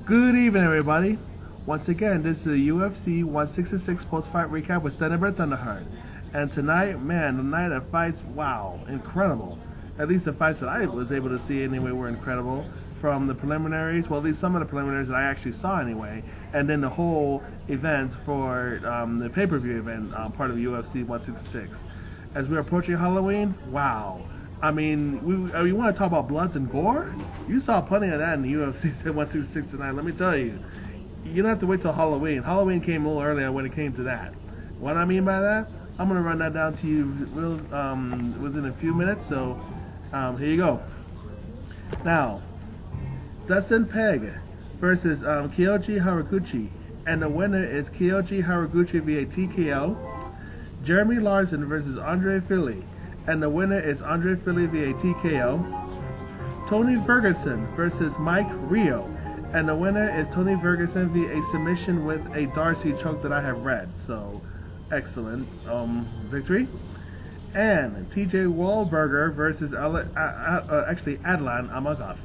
Good evening, everybody. Once again, this is the UFC 166 post-fight recap with Stanibert Thunderheart. And tonight, man, the night of fights, wow, incredible. At least the fights that I was able to see anyway were incredible. From the preliminaries, well, at least some of the preliminaries that I actually saw anyway, and then the whole event for the pay-per-view event, part of UFC 166. As we're approaching Halloween, wow. I mean, we want to talk about bloods and gore? You saw plenty of that in the UFC 166 tonight, let me tell you. You don't have to wait till Halloween. Halloween came a little earlier when it came to that. What I mean by that? I'm going to run that down to you within a few minutes, so here you go. Now, Dustin Pague versus Kyoji Horiguchi, and the winner is Kyoji Horiguchi via TKO. Jeremy Larson versus Andre Fili, and the winner is Andre Fili via TKO. Tony Ferguson versus Mike Rio, and the winner is Tony Ferguson via a submission with a Darcy choke that I have read. So, excellent victory. And TJ Waldburger versus actually Adlan Amagov,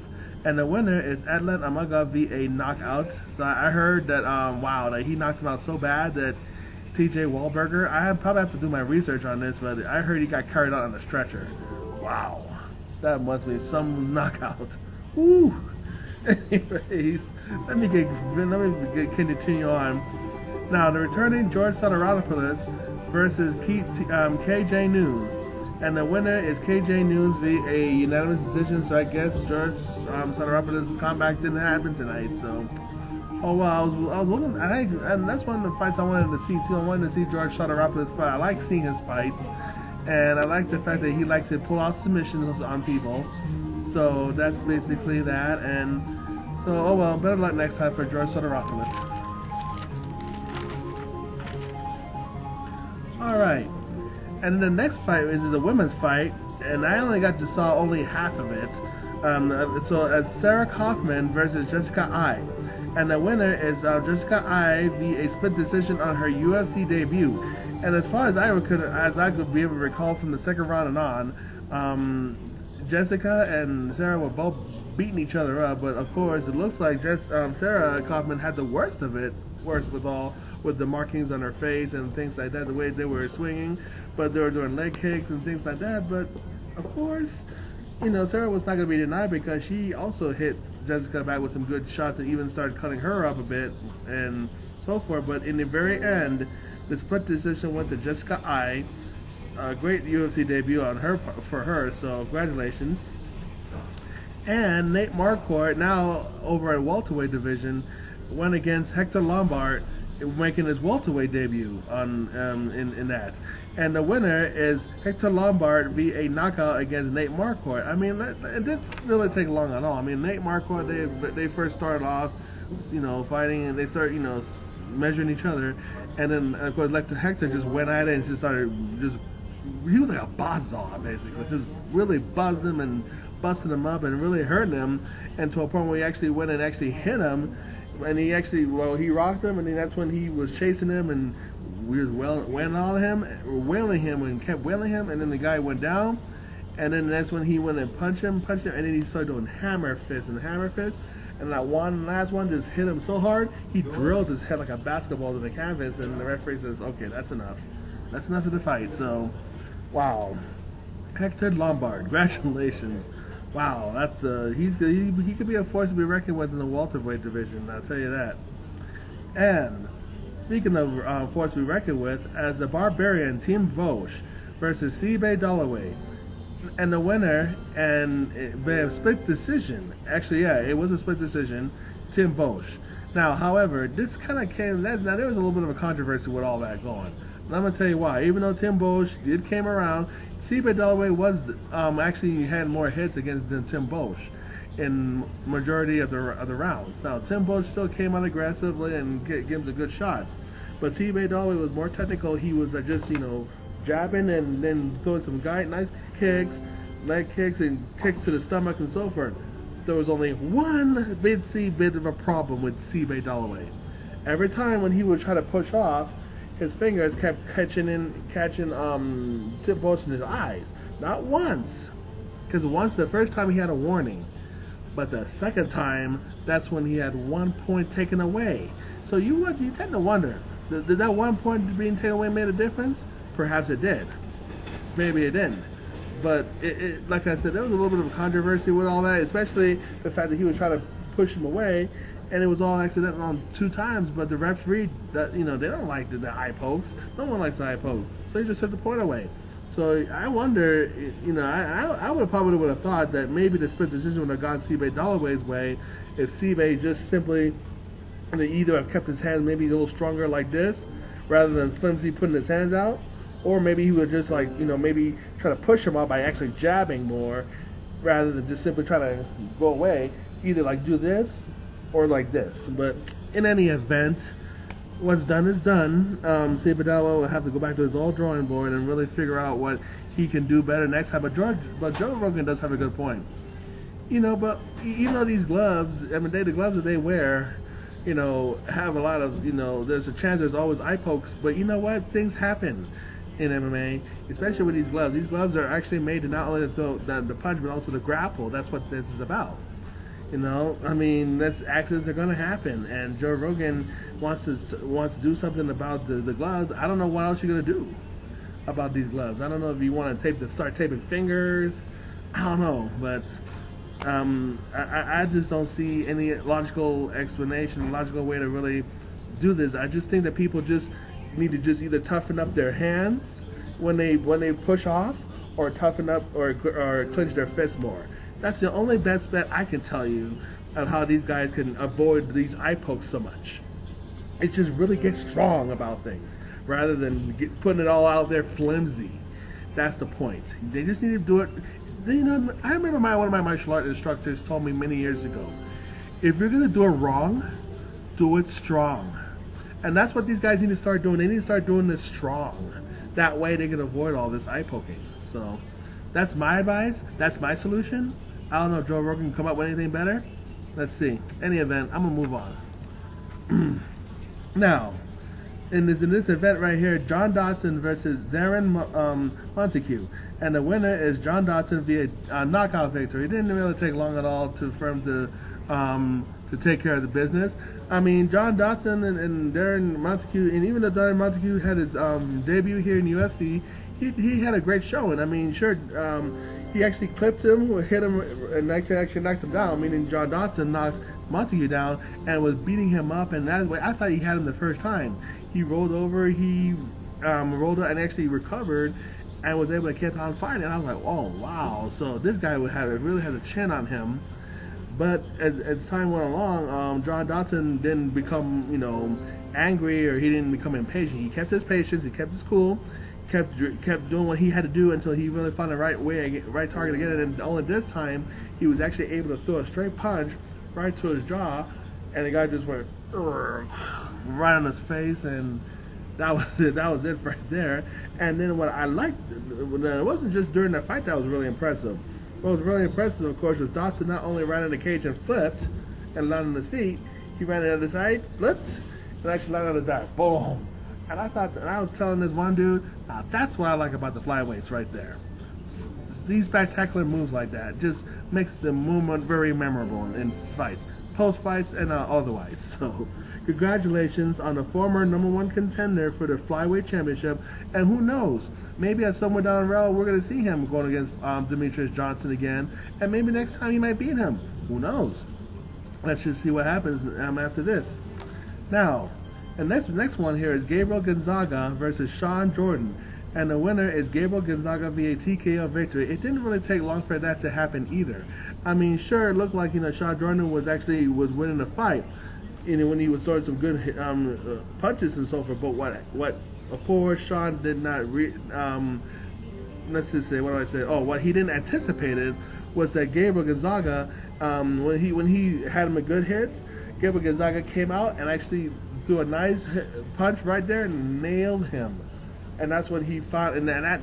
and the winner is Adlan Amagov via knockout. So I heard that wow, that he knocked him out so bad that TJ Waldburger, I probably have to do my research on this, but I heard he got carried out on a stretcher. Wow, that must be some knockout. Woo. Anyways, let me continue on. Now, the returning George Sotiropoulos versus KJ Nunes, and the winner is KJ Nunes via a unanimous decision. So I guess George Sotiropoulos' comeback didn't happen tonight. So, oh well, I was looking, and that's one of the fights I wanted to see too. I wanted to see George Sotiropoulos fight. I like seeing his fights, and I like the fact that he likes to pull out submissions on people. So that's basically that, and so oh well, better luck next time for George Sotiropoulos. All right, and the next fight is a women's fight, and I only got to saw only half of it. So as Sarah Kaufman versus Jessica I, and the winner is Jessica I via a split decision on her UFC debut. And as far as I could be able to recall from the second round and on, Jessica and Sarah were both beating each other up, but of course it looks like Sarah Kaufman had the worst of it, with the markings on her face and things like that, the way they were swinging, but they were doing leg kicks and things like that. But of course, you know, Sarah was not going to be denied because she also hit Jessica back with some good shots and even started cutting her up a bit and so forth. But in the very end, the split decision went to Jessica I. A great UFC debut on for her, so congratulations. And Nate Marquardt, now over at welterweight division, went against Hector Lombard, making his welterweight debut on in that. And the winner is Hector Lombard via a knockout against Nate Marquardt. I mean, it didn't really take long at all. I mean, Nate Marquardt, they first started off, you know, fighting, and they started, you know, measuring each other. And then, of course, Hector just went at it and just started, he was like a buzzsaw, basically. Just really buzzed him and busted him up and really hurting him. And to a point where he actually went and actually hit him. And he actually, well, he rocked him, and then that's when he was chasing him, and we was wailing him, and kept wailing him, and then the guy went down, and then that's when he went and punched him, and then he started doing hammer fists, and that last one just hit him so hard, he drilled his head like a basketball to the canvas, and the referee says, okay, that's enough of the fight. So, wow, Hector Lombard, congratulations. Wow, that's he could be a force to be reckoned with in the welterweight division, I'll tell you that. And speaking of force to be reckoned with, as the Barbarian Team Boetsch versus Dolloway, and the winner and a split decision. Actually, yeah, it was a split decision, Tim Boetsch. Now, however, this kind of came. Now there was a little bit of a controversy with all that going. And I'm gonna tell you why. Even though Tim Boetsch came around, Dolloway was actually had more hits against than Tim Boetsch in majority of the rounds. Now Tim Boetsch still came out aggressively and gave him a good shot, but Dolloway was more technical. He was just, you know, jabbing and then throwing some nice kicks, leg kicks, and kicks to the stomach and so forth. There was only one bit of a problem with Dolloway. Every time when he would try to push off, his fingers kept catching Tim Boetsch in his eyes. Not once, because once, the first time he had a warning, But the second time, that's when he had 1 point taken away. So you tend to wonder, did that 1 point being taken away made a difference? Perhaps it did. Maybe it didn't. But like I said, there was a little bit of controversy with all that, especially the fact that he was trying to push him away, and it was all accidental on 2 times. But the referee, they don't like the eye pokes. No one likes the eye poke, so he just took the point away. So I wonder, I would have thought that maybe the split decision would have gone Seabay Dolloway's way if Seabay just simply either have kept his hands maybe a little stronger like this, rather than flimsy putting his hands out. Or maybe he would just maybe try to push him out by actually jabbing more rather than just simply trying to go away. Either like do this or like this. But in any event, what's done is done. Sabadella will have to go back to his old drawing board and really figure out what he can do better next time. But Joe Rogan does have a good point. But even though these gloves, the gloves that they wear, have a lot of, there's a chance there's always eye pokes. But you know what? Things happen in MMA, especially with these gloves. These gloves are actually made to not only the punch, but also the grapple. That's what this is about. Accidents are going to happen, and Joe Rogan wants to do something about the gloves. I don't know what else you're going to do about these gloves. I don't know if you want to start taping fingers. I don't know, but I just don't see any logical explanation, logical way to really do this. I just think that people just need to just either toughen up their hands when they push off, or toughen up or clench their fists more. That's the only best bet I can tell you of how these guys can avoid these eye pokes so much. It just really gets strong about things rather than putting it all out there flimsy. That's the point. They just need to do it. I remember one of my martial art instructors told me many years ago, if you're going to do it wrong, do it strong. And that's what these guys need to start doing. They need to start doing this strong. That way they can avoid all this eye poking. So that's my advice. That's my solution. I don't know if Joe Rogan can come up with anything better. Let's see. Any event, I'm going to move on. Now, in this event right here, John Dodson versus Darren Montague. And the winner is John Dodson via knockout victory. It didn't really take long at all for him to take care of the business. John Dodson and Darren Montague, and even though Darren Montague had his debut here in UFC, he had a great showing. He actually clipped him, hit him, and actually knocked him down, meaning John Dodson knocked Montague down and was beating him up, and that way I thought he had him the first time. He rolled over, rolled up and actually recovered and was able to keep on fighting. And I was like, oh, wow. So this guy really had a chin on him. But as time went along, John Dodson didn't become, angry, or he didn't become impatient. He kept his patience, he kept his cool, kept doing what he had to do until he really found the right target to get it. And only this time, he was actually able to throw a straight punch right to his jaw, and the guy just went right on his face, and that was it right there. And then what I liked, it wasn't just during the fight that was really impressive. What was really impressive, of course, was Dodson not only ran in the cage and flipped and landed on his feet, he ran to the other side, flipped, and actually landed on his back. Boom! And I was telling this one dude, now that's what I like about the flyweights right there. These spectacular moves like that just makes the movement very memorable in fights, post-fights and otherwise. So, congratulations on the former #1 contender for the flyweight championship, and who knows, maybe at somewhere down the road we're going to see him going against Demetrius Johnson again, and maybe next time he might beat him. Who knows? Let's just see what happens after this. Now, the next one here is Gabriel Gonzaga versus Shawn Jordan, and the winner is Gabriel Gonzaga via TKO victory. It didn't really take long for that to happen either. Sure, it looked like Shawn Jordan was winning the fight, when he was throwing some good punches and so forth. But what of course Shawn did not let's just say, what do I say? Oh, what he didn't anticipate was that Gabriel Gonzaga, when he had him a good hits, Gabriel Gonzaga came out and actually threw a nice punch right there and nailed him. And that's what he fought, and that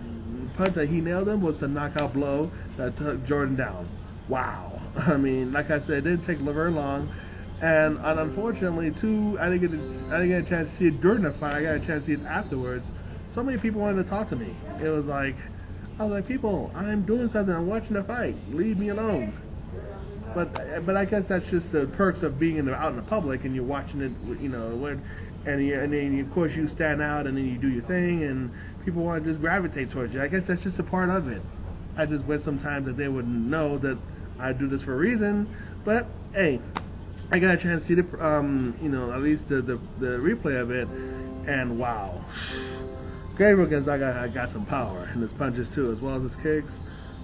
punch that he nailed him was the knockout blow that took Jordan down. Wow. Like I said, it didn't take very long. And unfortunately, too, I didn't get a chance to see it during the fight. I got a chance to see it afterwards. So many people wanted to talk to me. I was like, people, I'm doing something. I'm watching the fight. Leave me alone. but I guess that's just the perks of being out in the public and you're watching it, you know, and then of course you stand out and then you do your thing and people want to just gravitate towards you. I guess that's just a part of it. I just wish sometimes that they would know that I do this for a reason. But hey, I got a chance to see the you know, at least the replay of it, and wow, Gabriel Gonzaga got some power in his punches too, as well as his kicks.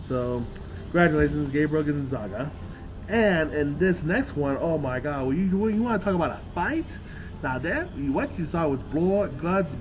So congratulations, Gabriel Gonzaga. And in this next one, oh my God, you want to talk about a fight? Now that what you saw was blood, guts,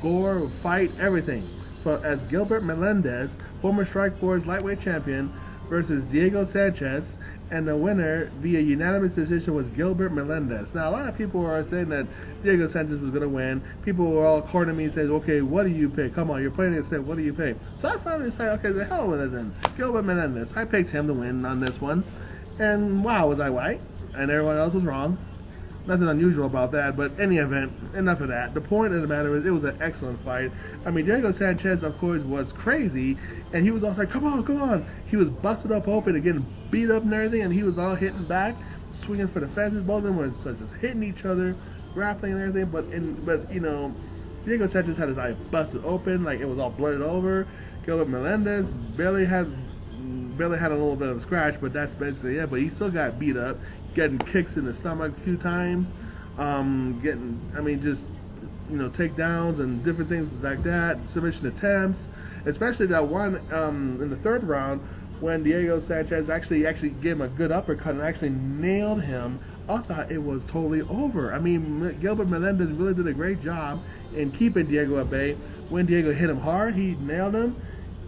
gore, fight, everything. So as Gilbert Melendez, former Strikeforce lightweight champion, versus Diego Sanchez, and the winner via unanimous decision was Gilbert Melendez. Now a lot of people are saying that Diego Sanchez was going to win. People were all cornering me and said, okay, what do you pick? Come on, you're playing it, what do you pick? So I finally decided, okay, the hell with it then. Gilbert Melendez. I picked him to win on this one. And wow, was I right? And everyone else was wrong. Nothing unusual about that, but any event, enough of that. The point of the matter is, it was an excellent fight. I mean, Diego Sanchez, of course, was crazy, and he was all like, come on, come on. He was busted up open and getting beat up and everything, and he was all hitting back, swinging for the fences. Both of them were just hitting each other, grappling and everything, but you know, Diego Sanchez had his eye busted open, like it was all blooded over. Gilbert Melendez barely had a little bit of a scratch, but that's basically it. But he still got beat up, getting kicks in the stomach a few times, just, you know, takedowns and different things like that, submission attempts, especially that one in the third round when Diego Sanchez actually gave him a good uppercut and actually nailed him. I thought it was totally over. I mean, Gilbert Melendez really did a great job in keeping Diego at bay. When Diego hit him hard, he nailed him,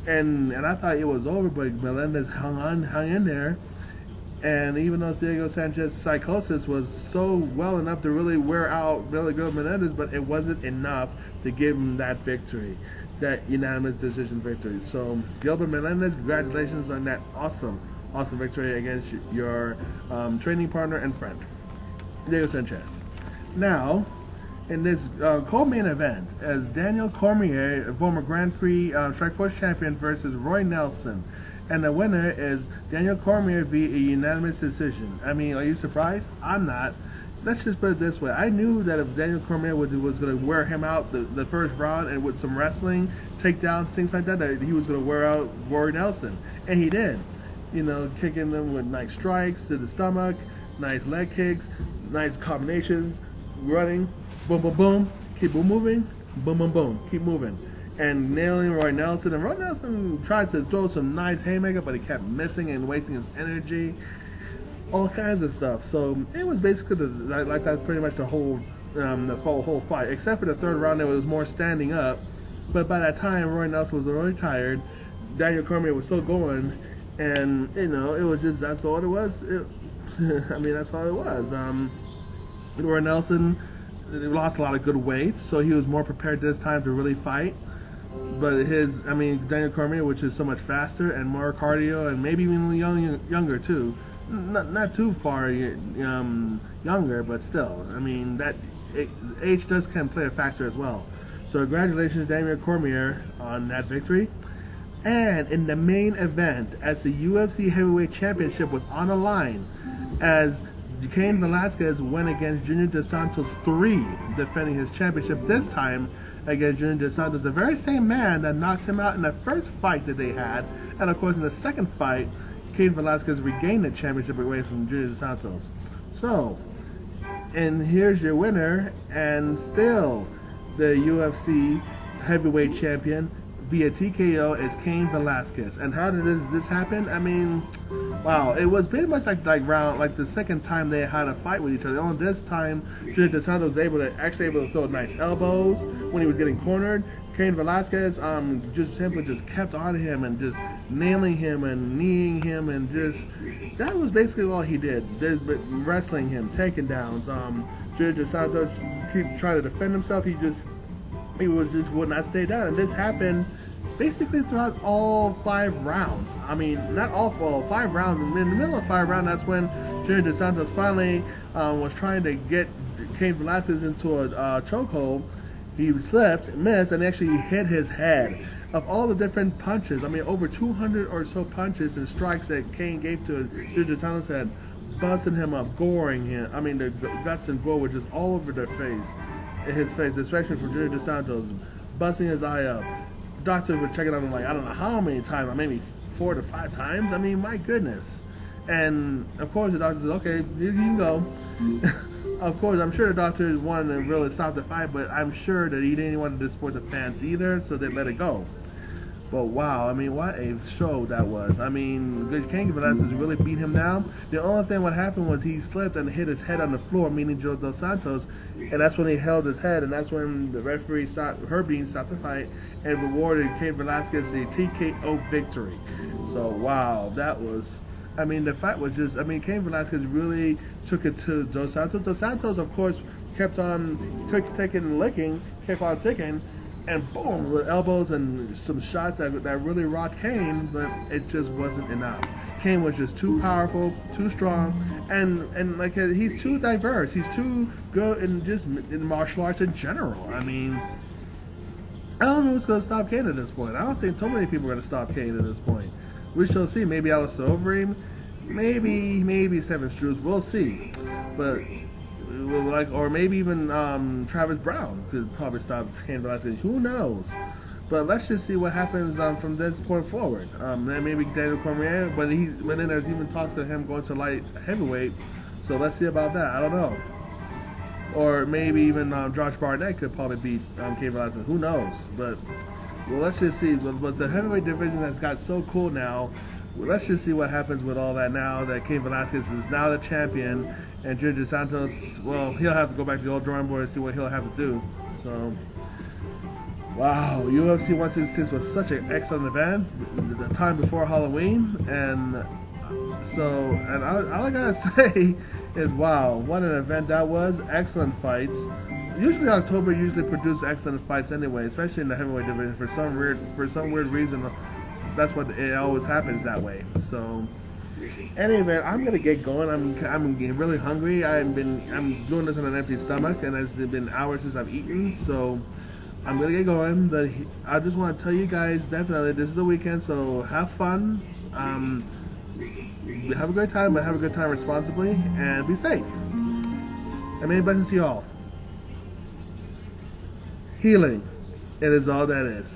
and I thought it was over, but Melendez hung in there. And even though Diego Sanchez's psychosis was so well enough to really wear out Gilbert Melendez, but it wasn't enough to give him that victory, that unanimous decision victory. So Gilbert Melendez, congratulations on that awesome victory against your training partner and friend, Diego Sanchez. Now, in this co-main event, as Daniel Cormier, former Grand Prix Strikeforce champion, versus Roy Nelson. And the winner is Daniel Cormier via a unanimous decision. I mean, are you surprised? I'm not. Let's just put it this way. I knew that if Daniel Cormier was going to wear him out the first round, and with some wrestling, takedowns, things like that, that he was going to wear out Roy Nelson. And he did. You know, kicking them with nice strikes to the stomach, nice leg kicks, nice combinations, running, boom, boom, boom, keep moving, boom, boom, boom, keep moving. And nailing Roy Nelson. And Roy Nelson tried to throw some nice haymaker, but he kept missing and wasting his energy. All kinds of stuff. So it was basically like that's pretty much the whole fight, except for the third round. There was more standing up. But by that time, Roy Nelson was already tired. Daniel Cormier was still going, and you know, it was just, that's all it was. I mean, that's all it was. Roy Nelson lost a lot of good weight, so he was more prepared this time to really fight. But Daniel Cormier, which is so much faster and more cardio, and maybe even younger too, not too far younger, but still, I mean, age can play a factor as well. So congratulations, Daniel Cormier, on that victory. And in the main event, as the UFC Heavyweight Championship was on the line, as Cain Velasquez went against Junior Dos Santos 3, defending his championship, this time against Junior Dos Santos, the very same man that knocked him out in the first fight that they had. And of course, in the second fight, Cain Velasquez regained the championship away from Junior Dos Santos. So, and here's your winner, and still the UFC Heavyweight Champion via TKO is Cain Velasquez. And how did this happen? I mean, wow, it was pretty much like the second time they had a fight with each other. On this time, Junior Dos Santos was able to throw nice elbows when he was getting cornered. Cain Velasquez just simply kept on him and just nailing him and kneeing him, and just, that was basically all he did. Wrestling him, taking downs. Junior Dos Santos keep trying to defend himself. He would not stay down, and this happened basically throughout all 5 rounds. I mean, not all 5 rounds. In the middle of 5 rounds, that's when Junior Dos Santos finally was trying to get Cain Velasquez into a chokehold. He slipped, missed, and actually hit his head. of all the different punches, I mean, over 200 or so punches and strikes that Cain gave to Junior Santos head, busting him up, goring him. I mean, the guts and gore were just all over their face, in his face, especially for Junior Santos, busting his eye up. Doctor was checking on him like, I don't know how many times, maybe 4 to 5 times. I mean, my goodness. And of course, the doctor says, okay, you can go. Of course, I'm sure the doctor wanted to really stop the fight, but I'm sure that he didn't want to disappoint the fans either, so they let it go. But wow, I mean, what a show that was. I mean, Cain Velasquez really beat him down. The only thing what happened was he slipped and hit his head on the floor, meaning Joe Dos Santos, and that's when he held his head, and that's when the referee stopped the fight and rewarded Cain Velasquez a TKO victory. So wow, that was, I mean, the fight was just, I mean, Cain Velasquez really took it to Dos Santos. Dos Santos, of course, kept on taking and licking, kept on ticking, and boom, with elbows and some shots that really rocked Cain, but it just wasn't enough. Cain was just too powerful, too strong, and like he's too diverse. He's too good in martial arts in general. I mean, I don't know who's going to stop Cain at this point. I don't think too many people are going to stop Cain at this point. We shall see. Maybe Alistair Overeem, maybe Seven Struess. We'll see, but. Or maybe even Travis Brown could probably stop Cain Velasquez. Who knows? But let's just see what happens from this point forward. Then maybe Daniel Cormier, but then there's even talks of him going to light heavyweight. So let's see about that. I don't know. Or maybe even Josh Barnett could probably beat Cain Velasquez. Who knows? But well, let's just see. But the heavyweight division has got so cool now. Well, let's just see what happens with all that now that Cain Velasquez is now the champion. And Junior Santos, well, he'll have to go back to the old drawing board and see what he'll have to do. So, wow, UFC 166 was such an excellent event. The time before Halloween, and all I gotta say is, wow, what an event that was! Excellent fights. Usually October usually produces excellent fights anyway, especially in the heavyweight division. For some weird reason, that's what it always happens that way. So. Anyway, I'm gonna get going. I'm getting really hungry. I'm doing this on an empty stomach, and it's been hours since I've eaten. So I'm gonna get going. But I just want to tell you guys, definitely, this is the weekend, so have fun. Have a great time, but have a good time responsibly, and be safe. And many blessings to you all. Healing, it is all that is.